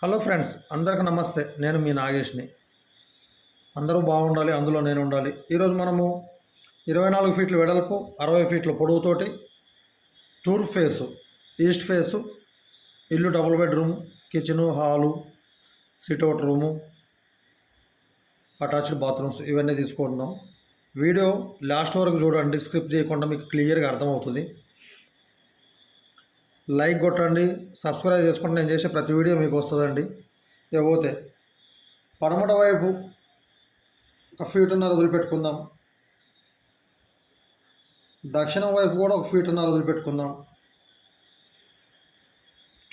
Hello friends, అందరికీ నమస్తే. నేను మీ నాగేష్ని. అందరూ బాగుండాలి, అందులో నేను ఉండాలి. ఈరోజు మనము 24 ఫీట్ల వెడల్పు, 60 ఫీట్ల పొడవుతోటి తూర్పు ఫేసు, ఈస్ట్ ఫేసు ఇల్లు double bedroom, kitchen, hall, sit-out room, attached bathrooms ఇవన్నీ తీసుకుంటున్నాం. వీడియో లాస్ట్ వరకు చూడండి, స్క్రిప్ట్ చేయకుండా మీకు క్లియర్గా అర్థమవుతుంది. లైక్ కొట్టండి, సబ్స్క్రైబ్ చేసుకుంటే నేను చేసే ప్రతి వీడియో మీకు వస్తుందండి. ఇకపోతే పడమట వైపు 1.5 ఫీట్ వదిలిపెట్టుకుందాం. దక్షిణం వైపు కూడా 1.5 ఫీట్ వదిలిపెట్టుకుందాం.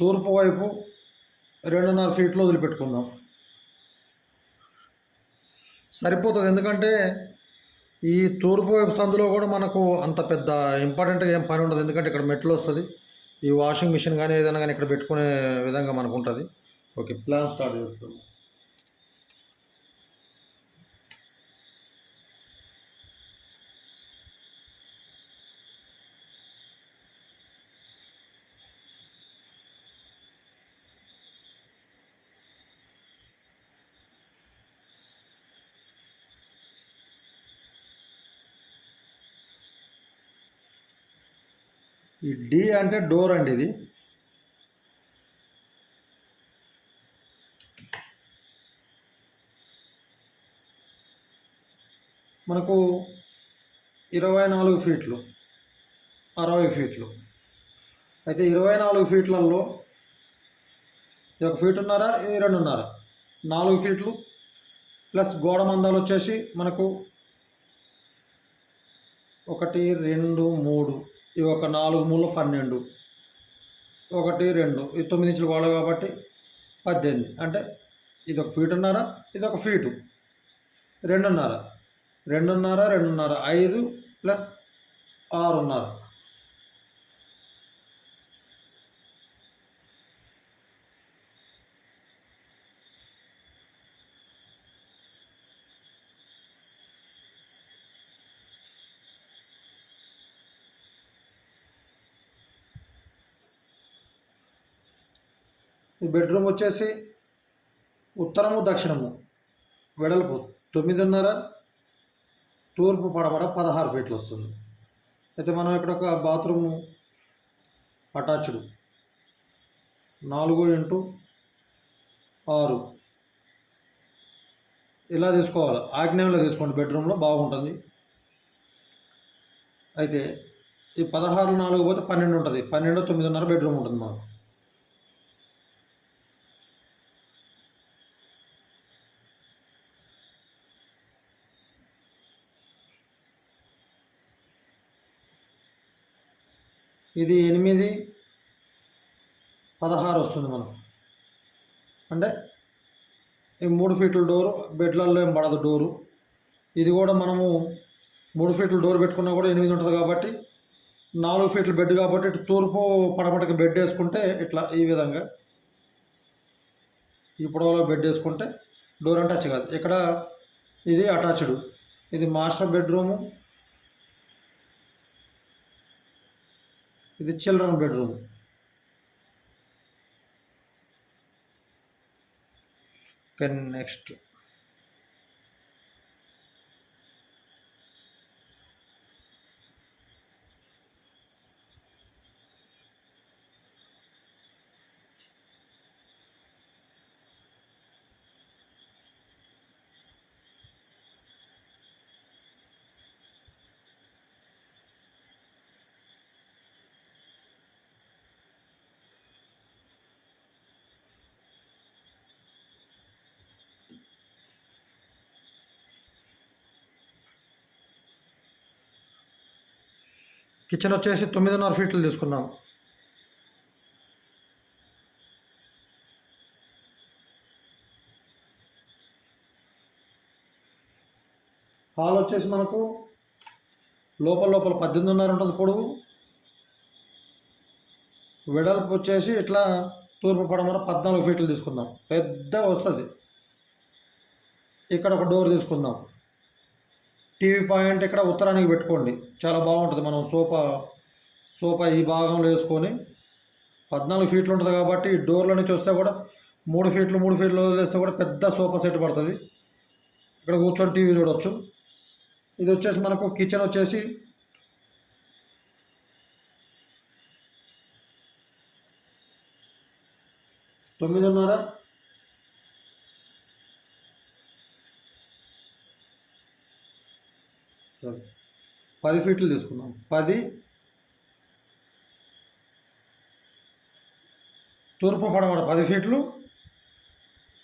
తూర్పు వైపు 2.5 ఫీట్లు వదిలిపెట్టుకుందాం. సరిపోతుంది. ఎందుకంటే ఈ తూర్పు వైపు సందులో కూడా మనకు అంత పెద్ద ఇంపార్టెంట్గా ఏం పని ఉండదు. ఎందుకంటే ఇక్కడ మెట్లు వస్తుంది. ఈ వాషింగ్ మిషన్ కానీ ఏదైనా కానీ ఇక్కడ పెట్టుకునే విధంగా మనకు ఉంటుంది. ఓకే, ప్లాన్ స్టార్ట్ చేస్తాము. ఈ డి అంటే డోర్ అండి. ఇది మనకు 24 ఫీట్లు, 60 ఫీట్లు. అయితే 24 ఫీట్లలో 1 ఫీటున్నర, 2.5, 4 ఫీట్లు ప్లస్ గోడ మందాలు వచ్చేసి మనకు 1, 2, 3, ఇవి ఒక 4 మూల 12, 1, 2, ఇది 9 ఇంచుల గోడ కాబట్టి 18. అంటే ఇది 1 ఫీటున్నర, ఇది 1 ఫీటు, 2.5, 2.5, 2.5, 5 ప్లస్ 6.5. ఈ బెడ్రూమ్ వచ్చేసి ఉత్తరము దక్షిణము వెడల్పు 9.5, తూర్పు పడమర 16 ఫీట్లు వస్తుంది. అయితే మనం ఇక్కడ ఒక బాత్రూము అటాచ్డ్ 4x6 ఇలా తీసుకోవాలి. ఆగ్నేయంలో తీసుకోండి, బెడ్రూమ్లో బాగుంటుంది. అయితే ఈ 16, 4 పోతే 12 ఉంటుంది. 12, 9.5 బెడ్రూమ్ ఉంటుంది మనకు. ఇది 8, 16 వస్తుంది మనకు. అంటే ఈ 3 ఫీట్ల డోరు, బెడ్లలో ఏం పడదు డోరు. ఇది కూడా మనము 3 ఫీట్ల డోర్ పెట్టుకున్నా కూడా 8 ఉంటుంది కాబట్టి 4 ఫీట్ల బెడ్ కాబట్టి ఇటు తూర్పు పడమటకి బెడ్ వేసుకుంటే ఇట్లా ఈ విధంగా ఈ పొడవులో బెడ్ వేసుకుంటే డోర్ అంటే టచ్ కాదు. ఇక్కడ ఇది అటాచ్డ్, ఇది మాస్టర్ బెడ్రూము, ఇది చిల్డ్రన్ బెడ్రూమ్. నెక్స్ట్ కిచెన్ వచ్చేసి 9.5 ఫీట్లు తీసుకున్నాం. హాల్ వచ్చేసి మనకు లోపల 18.5 ఉంటుంది పొడవు. వెడల్పు వచ్చేసి ఇట్లా తూర్పు పడమర 14 ఫీట్లు తీసుకుందాం. పెద్దగా వస్తుంది. ఇక్కడ ఒక డోర్ తీసుకుందాం. టీవీ పాయింట్ ఇక్కడ ఉత్తరానికి పెట్టుకోండి, చాలా బాగుంటుంది. మనం సోఫా ఈ భాగంలో వేసుకొని 14 ఫీట్లు ఉంటుంది కాబట్టి ఈ డోర్లో నుంచి వస్తే కూడా 3 ఫీట్లు వదిలేస్తే కూడా పెద్ద సోఫా సెట్ పడుతుంది. ఇక్కడ కూర్చొని టీవీ చూడవచ్చు. ఇది వచ్చేసి మనకు కిచెన్ వచ్చేసి 9:30 10 ఫీట్లు తీసుకుందాం. 10 తూర్పు పడమర 10 ఫీట్లు,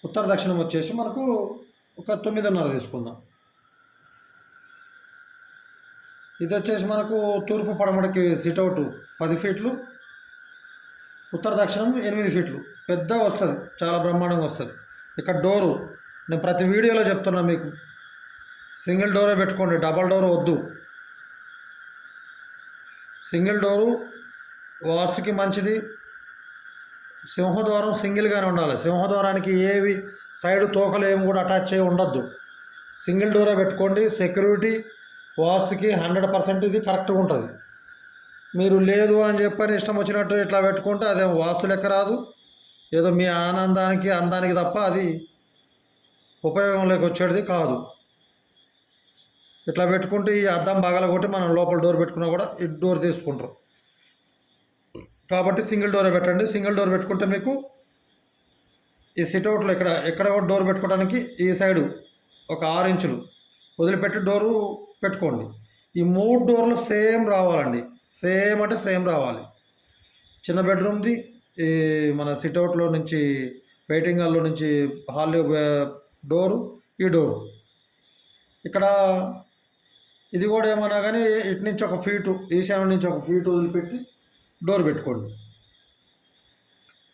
ఉత్తర దక్షిణం వచ్చేసి మనకు ఒక 9:30 తీసుకుందాం. ఇది వచ్చేసి మనకు తూర్పు పడమరకి సిట్అవుట్ 10 ఫీట్లు, ఉత్తర దక్షిణం 8 ఫీట్లు. పెద్ద వస్తుంది, చాలా బ్రహ్మాండంగా వస్తుంది. ఇక్కడ డోరు నేను ప్రతి వీడియోలో చెప్తున్నా మీకు, సింగిల్ డోరే పెట్టుకోండి, డబల్ డోర్ వద్దు. సింగిల్ డోరు వాస్తుకి మంచిది. సింహద్వారం సింగిల్గానే ఉండాలి. సింహద్వారానికి ఏవి సైడ్ తోకలు ఏమి కూడా అటాచ్ చేయి ఉండొద్దు. సింగిల్ డోరే పెట్టుకోండి. సెక్యూరిటీ వాస్తుకి 100% ఇది కరెక్ట్గా ఉంటుంది. మీరు లేదు అని చెప్పని ఇష్టం వచ్చినట్టు ఇట్లా పెట్టుకుంటే అదేం వాస్తు లెక్క రాదు. ఏదో మీ ఆనందానికి అందానికి తప్ప అది ఉపయోగంలోకి వచ్చేది కాదు. ఇట్లా పెట్టుకుంటే ఈ అద్దం కొట్టి మనం లోపల డోర్ పెట్టుకున్నా కూడా ఈ డోర్ తీసుకుంటారు. కాబట్టి సింగిల్ డోరే పెట్టండి. సింగిల్ డోర్ పెట్టుకుంటే మీకు ఈ సిట్అవుట్లో ఎక్కడ కూడా డోర్ పెట్టుకోవడానికి ఈ సైడు ఒక 6 ఇంచులు వదిలిపెట్టి డోరు పెట్టుకోండి. ఈ 3 డోర్లు సేమ్ రావాలండి. సేమ్ అంటే సేమ్ రావాలి. చిన్న బెడ్రూమ్ది ఈ మన సిట్అవుట్లో నుంచి వెయిటింగ్ హాల్లో నుంచి హాల్ డోరు, ఈ డోరు ఇక్కడ ఇది కూడా ఏమన్నా కానీ ఇటు నుంచి 1 ఫీటు, ఈశాన్యం నుంచి 1 ఫీటు వదిలిపెట్టి డోర్ పెట్టుకోండి.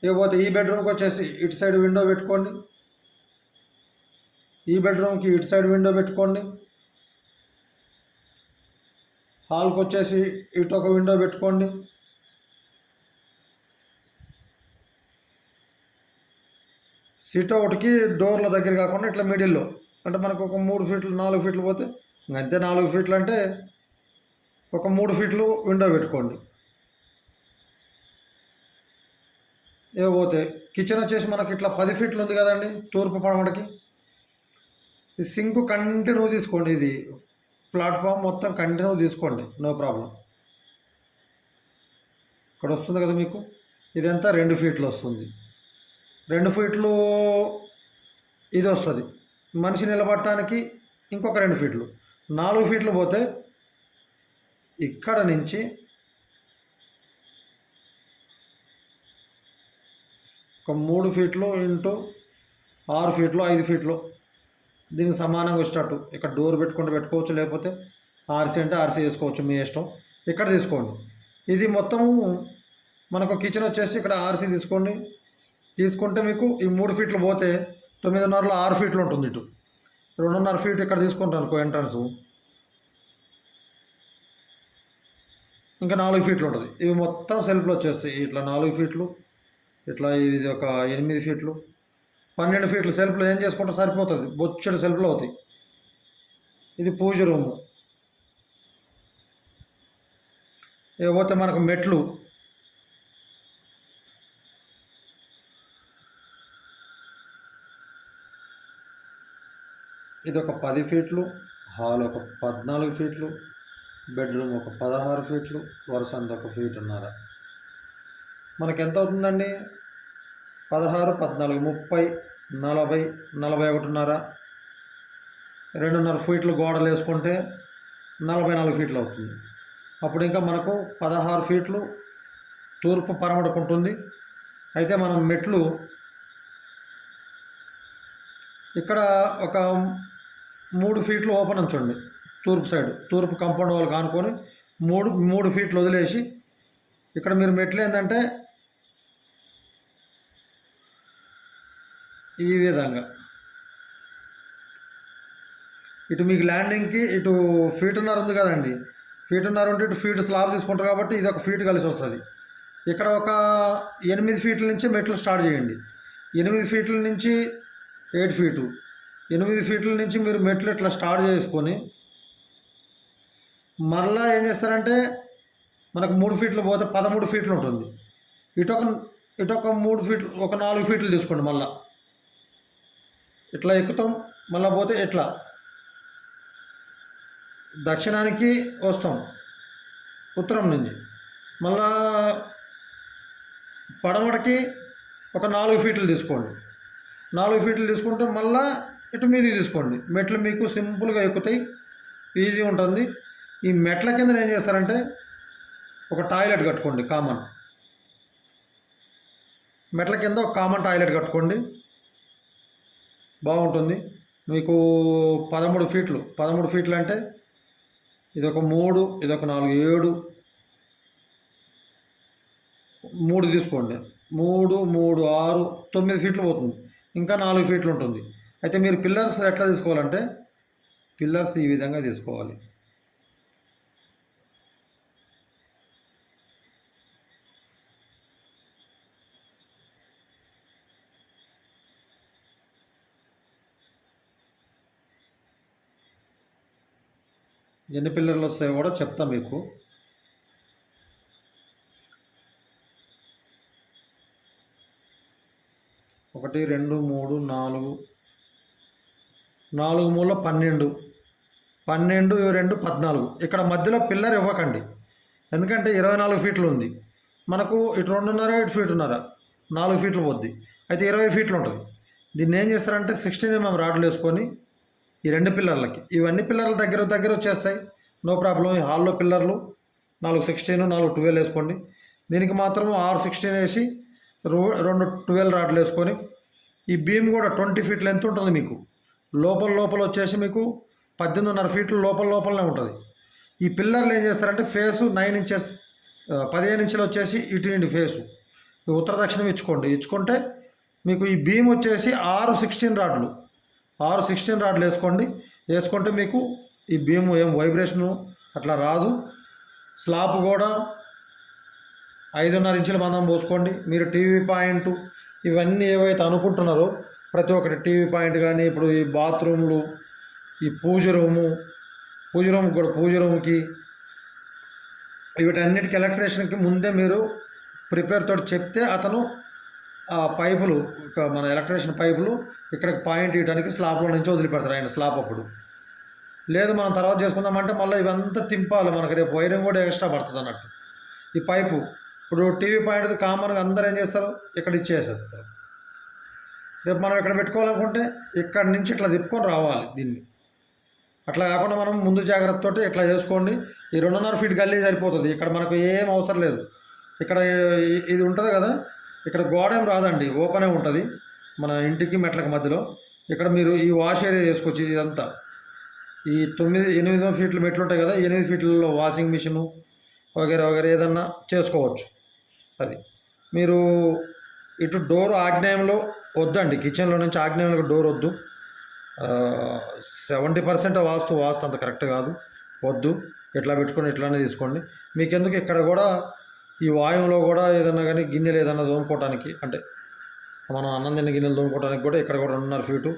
ఇకపోతే ఈ బెడ్రూమ్కి వచ్చేసి ఇటు సైడ్ విండో పెట్టుకోండి. ఈ బెడ్రూమ్కి ఇటు సైడ్ విండో పెట్టుకోండి. హాల్కి వచ్చేసి ఇటు ఒక విండో పెట్టుకోండి. సిట్అవుట్కి డోర్ల దగ్గర కాకుండా ఇట్లా మిడిల్లో, అంటే మనకు ఒక 3 ఫీట్లు 4 ఫీట్లు పోతే అంతే. 4 ఫీట్లు అంటే ఒక 3 ఫీట్లు విండో పెట్టుకోండి. ఇకపోతే కిచెన్ వచ్చేసి మనకి ఇట్లా 10 ఫీట్లు ఉంది కదండి తూర్పు పడమటికి. ఈ సింక్ కంటిన్యూ తీసుకోండి. ఇది ప్లాట్ఫామ్ మొత్తం కంటిన్యూ తీసుకోండి, నో ప్రాబ్లం. ఇక్కడ వస్తుంది కదా మీకు, ఇదంతా 2 ఫీట్లు వస్తుంది. 2 ఫీట్లు ఇది వస్తుంది. మనిషి నిలబడటానికి ఇంకొక 2 ఫీట్లు, 4 ఫీట్లు పోతే ఇక్కడ నుంచి ఒక 3 ఫీట్లు ఇంటూ 6 ఫీట్లు 5 ఫీట్లు దీనికి సమానంగా వచ్చేటట్టు ఇక్కడ డోర్ పెట్టుకోవచ్చు, లేకపోతే ఆర్సీ అంటే ఆర్సీ వేసుకోవచ్చు, మీ ఇష్టం. ఇక్కడ తీసుకోండి. ఇది మొత్తము మనకు కిచెన్ వచ్చేసి ఇక్కడ ఆర్సీ తీసుకోండి. తీసుకుంటే మీకు ఈ 3 ఫీట్లు పోతే 9:30లో 6 ఫీట్లు ఉంటుంది. ఇటు 2.5 ఫీట్ ఇక్కడ తీసుకుంటాను అనుకో ఎంట్రన్స్, ఇంకా 4 ఫీట్లు ఉంటుంది. ఇవి మొత్తం సెల్ఫ్లో వచ్చేస్తాయి. ఇట్లా 4 ఫీట్లు, ఇట్లా ఇది ఒక 8 ఫీట్లు, 12 ఫీట్లు సెల్ఫ్లో ఏం చేసుకుంటే సరిపోతుంది. బొచ్చడి సెల్ఫ్లో అవుతాయి. ఇది పూజ రూము. ఇకపోతే మనకు మెట్లు, ఇది ఒక 10 ఫీట్లు, హాల్ ఒక 14 ఫీట్లు, బెడ్రూమ్ ఒక 16 ఫీట్లు, వరుస అంత 1 ఫీటున్నర. మనకి ఎంత అవుతుందండి? 16, 14, 30, 40, 41.5, 2.5 ఫీట్లు గోడలు వేసుకుంటే 44 ఫీట్లు అవుతుంది. అప్పుడు ఇంకా మనకు 16 ఫీట్లు తూర్పు పడమరకు ఉంటుంది. అయితే మనం మెట్లు ఇక్కడ ఒక 3 ఫీట్లు ఓపెన్ ఉంచండి. తూర్పు సైడ్, తూర్పు కాంపౌండ్ వాళ్ళు కానుకొని 3 ఫీట్లు వదిలేసి ఇక్కడ మీరు మెట్లు ఏంటంటే ఈ విధంగా ఇటు మీకు ల్యాండింగ్కి ఇటు 1.5 ఫీట్ ఉంది కదండి. 1.5 ఫీట్ ఉంటే ఇటు ఫీట్ స్లాబ్ తీసుకుంటారు కాబట్టి ఇది 1 ఫీట్ కలిసి వస్తుంది. ఇక్కడ ఒక 8 ఫీట్ల నుంచి మెట్లు స్టార్ట్ చేయండి. 8 ఫీట్ల నుంచి 8 ఫీటు, 8 ఫీట్ల నుంచి మీరు మెట్లు ఇట్లా స్టార్ట్ చేసుకొని మరలా ఏం చేస్తారంటే మనకు 3 ఫీట్లు పోతే 13 ఫీట్లు ఉంటుంది. ఇటు ఒక ఇటు ఒక 3 ఫీట్లు, ఒక 4 ఫీట్లు తీసుకోండి. మళ్ళీ ఇట్లా ఎక్కుతాం, మళ్ళీ పోతే ఇట్లా దక్షిణానికి వస్తాం ఉత్తరం నుంచి. మళ్ళా పడమటికి ఒక 4 ఫీట్లు తీసుకోండి. 4 ఫీట్లు తీసుకుంటే మళ్ళా ఇటు మీదికి తీసుకోండి. మెట్లు మీకు సింపుల్గా ఎక్కుతాయి, ఈజీ ఉంటుంది. ఈ మెట్ల కింద ఏం చేస్తారంటే ఒక టాయిలెట్ కట్టుకోండి. మెట్ల కింద ఒక కామన్ టాయిలెట్ కట్టుకోండి, బాగుంటుంది. మీకు 13 ఫీట్లు అంటే ఇదొక 3, ఇదొక 4, 7, 3 తీసుకోండి. 3, 3, 6, 9 ఫీట్లు పోతుంది. ఇంకా 4 ఫీట్లు ఉంటుంది. అయితే మీరు పిల్లర్స్ ఎట్లా తీసుకోవాలంటే పిల్లర్స్ ఈ విధంగా తీసుకోవాలి. ఎన్ని పిల్లర్లు వస్తాయో కూడా చెప్తా మీకు. ఒకటి, 2, 3, 4 మూల 12, 12, 2, 14. ఇక్కడ మధ్యలో పిల్లర్ ఇవ్వకండి, ఎందుకంటే 24 ఫీట్లు ఉంది మనకు. ఇటు 2.5, ఇటు ఫీటున్నర, 4 ఫీట్లు పోద్ది. అయితే 20 ఫీట్లు ఉంటుంది. దీన్ని ఏం చేస్తారంటే 16 mm రాడ్లు వేసుకొని ఈ 2 పిల్లర్లకి, ఇవన్నీ పిల్లర్ల దగ్గర వచ్చేస్తాయి, నో ప్రాబ్లం. ఈ హాల్లో పిల్లర్లు 4 16, 4 12 వేసుకోండి. దీనికి మాత్రం 6 16 వేసి 2 12 రాడ్లు వేసుకొని, ఈ బీమ్ కూడా 20 ఫీట్ లెంత్ ఉంటుంది మీకు. లోపల వచ్చేసి మీకు 18.5 ఫీట్లు లోపలనే ఉంటుంది. ఈ పిల్లర్లు ఏం చేస్తారంటే ఫేసు 9 ఇంచెస్, 15 ఇంచులు వచ్చేసి ఇటు నుండి ఫేసు ఉత్తర దక్షిణం ఇచ్చుకుంటే మీకు ఈ బీమ్ వచ్చేసి 6 16 రాడ్లు వేసుకుంటే మీకు ఈ బీమ్ ఏం వైబ్రేషను అట్లా రాదు. స్లాబ్ కూడా 5.5 ఇంచుల మందం పోసుకోండి. మీరు టీవీ పాయింట్ ఇవన్నీ ఏవైతే అనుకుంటున్నారో ప్రతి ఒక్కటి, టీవీ పాయింట్ కానీ, ఇప్పుడు ఈ బాత్రూమ్లు, ఈ పూజ రూమ్కి వీటన్నిటికీ ఎలక్ట్రీషియన్కి ముందే మీరు ప్రిపేర్ తోటి చెప్తే అతను ఆ పైపులు, మన ఎలక్ట్రీషియన్ పైపులు ఇక్కడికి పాయింట్ ఇవ్వడానికి స్లాబ్లో నుంచి వదిలిపెడతారు ఆయన స్లాబ్ అప్పుడు. లేదు మనం తర్వాత చేసుకుందామంటే మళ్ళీ ఇవంతా తింపాలి, మనకు రేపు వైరింగ్ కూడా ఎక్స్ట్రా పడుతుంది అన్నట్టు. ఈ పైపు ఇప్పుడు టీవీ పాయింట్ కామన్గా అందరూ ఏం చేస్తారు, ఇక్కడ ఇచ్చేసేస్తారు. రేపు మనం ఇక్కడ పెట్టుకోవాలనుకుంటే ఇక్కడి నుంచి ఇట్లా తిప్పుకొని రావాలి దీన్ని. అట్లా కాకుండా మనం ముందు జాగ్రత్తతో ఇట్లా చేసుకోండి. ఈ 2.5 ఫీట్ గల్లీ సరిపోతుంది. ఇక్కడ మనకు ఏం అవసరం లేదు. ఇక్కడ ఇది ఉంటుంది కదా, ఇక్కడ గోడ ఏం రాదండి, ఓపెనే ఉంటుంది మన ఇంటికి మెట్లకి మధ్యలో. ఇక్కడ మీరు ఈ వాష్ ఏరియా చేసుకోవచ్చు. ఇదంతా ఈ 8 ఫీట్లు మెట్లు ఉంటాయి కదా, 8 ఫీట్లలో వాషింగ్ మిషను వగేరే ఏదన్నా చేసుకోవచ్చు. అది మీరు ఇటు డోర్ ఆగ్నేయంలో వద్దండి, కిచెన్లో నుంచి ఆగ్నేయంలో డోర్ వద్దు. 70% వాస్తు అంత కరెక్ట్ కాదు, వద్దు. ఇట్లా పెట్టుకొని ఇట్లానే తీసుకోండి. మీకెందుకు ఇక్కడ కూడా ఈ వాయువులో కూడా ఏదన్నా కానీ గిన్నెలు ఏదన్నా తోముకోవటానికి, అంటే మనం అన్నం తిన్న గిన్నెలు తోముకోవడానికి కూడా ఇక్కడ కూడా 2.5 ఫీటు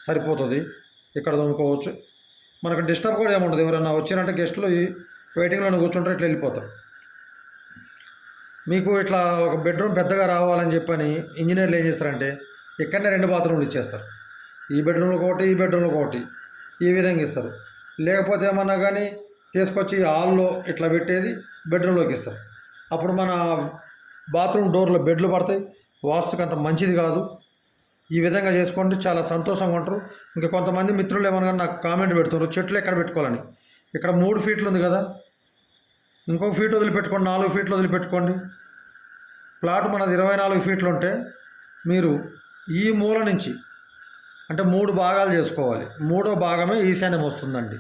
సరిపోతుంది. ఇక్కడ తోముకోవచ్చు. మనకు డిస్టర్బ్ కూడా ఏముంటుంది. ఎవరైనా వచ్చినట్టే గెస్టులు వెయిటింగ్లో కూర్చుంటారు, ఇట్లా వెళ్ళిపోతారు. మీకు ఇట్లా ఒక బెడ్రూమ్ పెద్దగా రావాలని చెప్పని ఇంజనీర్లు ఏం చేస్తారంటే ఇక్కడనే 2 బాత్రూమ్లు ఇచ్చేస్తారు. ఈ బెడ్రూమ్లో ఒకటి ఈ విధంగా ఇస్తారు. లేకపోతే ఏమన్నా కానీ తీసుకొచ్చి హాల్లో ఇట్లా పెట్టేది బెడ్రూమ్లోకి ఇస్తారు. అప్పుడు మన బాత్రూమ్ డోర్లో బెడ్లు పడతాయి, వాస్తుకు అంత మంచిది కాదు. ఈ విధంగా చేసుకోండి, చాలా సంతోషంగా ఉంటారు. ఇంకా కొంతమంది మిత్రులు ఏమన్నా నాకు కామెంట్ పెడుతున్నారు చెట్లు ఎక్కడ పెట్టుకోవాలని. ఇక్కడ 3 ఫీట్లు ఉంది కదా, ఇంకొక ఫీట్ వదిలిపెట్టుకోండి, 4 ఫీట్లు వదిలిపెట్టుకోండి. ప్లాట్ మనది 24 ఫీట్లు ఉంటే మీరు ఈ మూల నుంచి అంటే 3 భాగాలు చేసుకోవాలి. 3వ భాగమే ఈశాన్యం వస్తుందండి.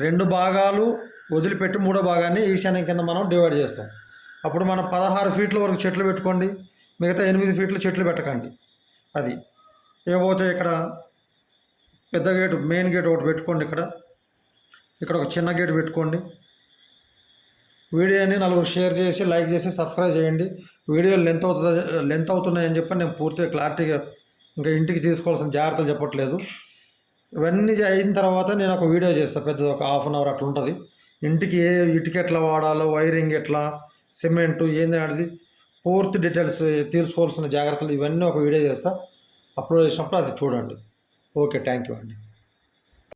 2 భాగాలు వదిలిపెట్టి 3వ భాగాన్ని ఈశాన్యం కింద మనం డివైడ్ చేస్తాం. అప్పుడు మనం 16 ఫీట్ల వరకు చెట్లు పెట్టుకోండి, మిగతా 8 ఫీట్లు చెట్లు పెట్టకండి. అది ఏపోతే ఇక్కడ పెద్ద గేటు, మెయిన్ గేట్ ఒకటి పెట్టుకోండి. ఇక్కడ ఒక చిన్న గేటు పెట్టుకోండి. వీడియోని 4 షేర్ చేసి, లైక్ చేసి, సబ్స్క్రైబ్ చేయండి. వీడియోలు లెంత్ అవుతున్నాయని చెప్పి నేను పూర్తిగా క్లారిటీగా ఇంకా ఇంటికి తీసుకోవాల్సిన జాగ్రత్తలు చెప్పట్లేదు. ఇవన్నీ అయిన తర్వాత నేను ఒక వీడియో చేస్తాను, పెద్దది, ఒక 1/2 అవర్ అట్లా ఉంటుంది. ఇంటికి ఏ ఇటుక ఎట్లా వాడాలో, వైరింగ్ ఎట్లా, సిమెంటు ఏంది అనేది పూర్తి డీటెయిల్స్ తీసుకోవాల్సిన జాగ్రత్తలు ఇవన్నీ ఒక వీడియో చేస్తా, అప్లోడ్ చేసినప్పుడు అది చూడండి. ఓకే, థ్యాంక్ యూ అండి.